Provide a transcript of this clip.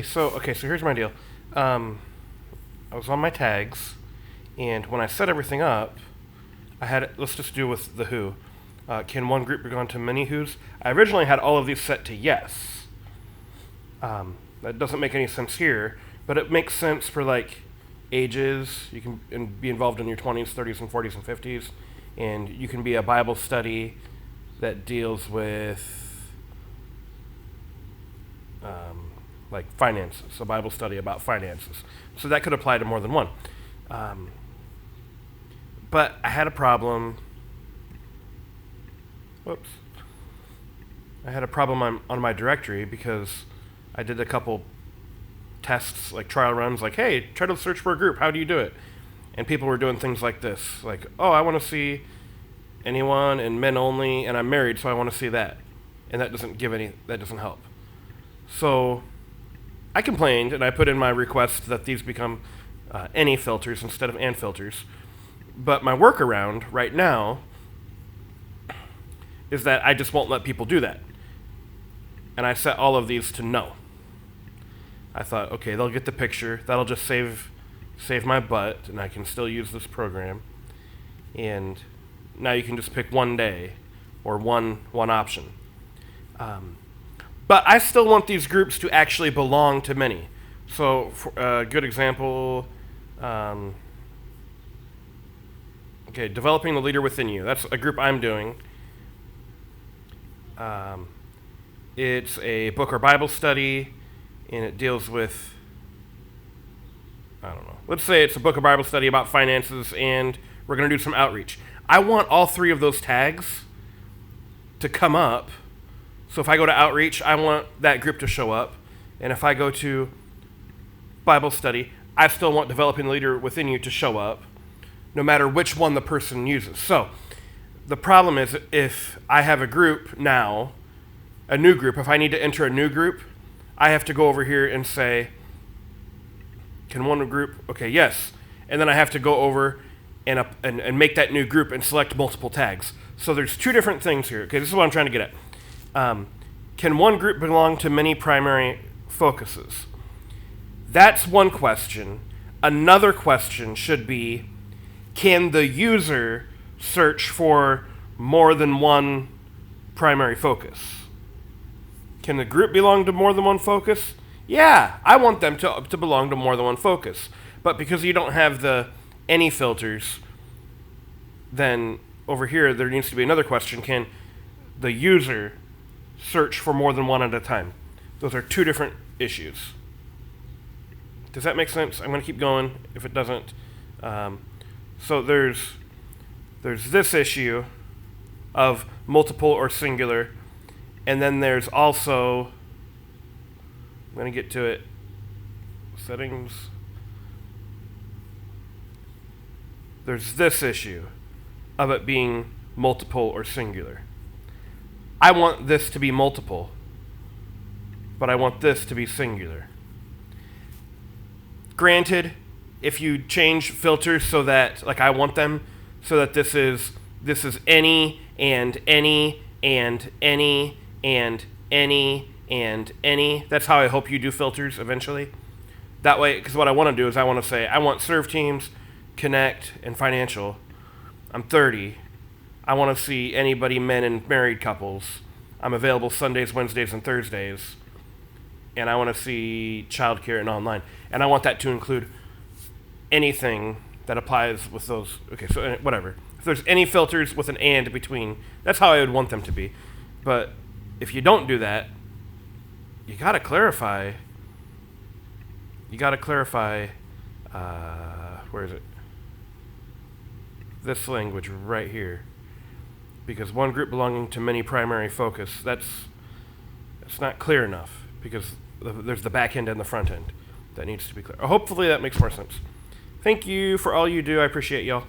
So here's my deal. Um, I was on my tags, and when I set everything up, I had let's just do with the who. Can one group belong to many who's? I originally had all of these set to yes. That doesn't make any sense here, but it makes sense for like ages. You can be involved in your 20s, 30s, and 40s and 50s, and you can be a Bible study that deals with like finances, a Bible study about finances. So that could apply to more than one. Um, but I had a problem. Whoops. I had a problem on my directory because I did a couple tests, like trial runs, like, hey, try to search for a group. How do you do it? And people were doing things like this, like, oh, I want to see anyone and men only, and I'm married, so I want to see that. And that doesn't help. So I complained, and I put in my request that these become any filters instead of and filters. But my workaround right now is that I just won't let people do that. And I set all of these to no. I thought, okay, they'll get the picture. That'll just save my butt, and I can still use this program. And now you can just pick one day or one option. But I still want these groups to actually belong to many. So, for a good example, developing the leader within you. That's a group I'm doing. It's a book or Bible study, and it deals with, I don't know. Let's say it's a book or Bible study about finances, and we're going to do some outreach. I want all three of those tags to come up. So if I go to outreach, I want that group to show up. And if I go to Bible study, I still want developing the leader within you to show up, no matter which one the person uses. So the problem is if I have a group now, a new group, if I need to enter a new group, I have to go over here and say, can one group, okay, yes. And then I have to go over and make that new group and select multiple tags. So there's two different things here. Okay, this is what I'm trying to get at. Can one group belong to many primary focuses? That's one question. Another question should be, can the user search for more than one primary focus? Can the group belong to more than one focus? Yeah, I want them to belong to more than one focus. But because you don't have the any filters, then over here there needs to be another question. Can the user search for more than one at a time? Those are two different issues. Does that make sense? I'm going to keep going if it doesn't. So there's this issue of multiple or singular, and then there's also, I'm going to get to it, settings. There's this issue of it being multiple or singular. I want this to be multiple, but I want this to be singular. Granted, if you change filters so that, like I want them, so that this is any and any and any and any and any. That's how I hope you do filters eventually. That way, because what I want to do is I want to say, I want serve teams, connect, and financial. I'm 30. I want to see anybody, men and married couples. I'm available Sundays, Wednesdays, and Thursdays. And I want to see childcare and online. And I want that to include anything that applies with those. Okay, so whatever. If there's any filters with an and between, that's how I would want them to be. But if you don't do that, you got to clarify. Where is it? This language right here. Because one group belonging to many primary focus, that's not clear enough. Because there's the back end and the front end that needs to be clear. Hopefully that makes more sense. Thank you for all you do. I appreciate y'all.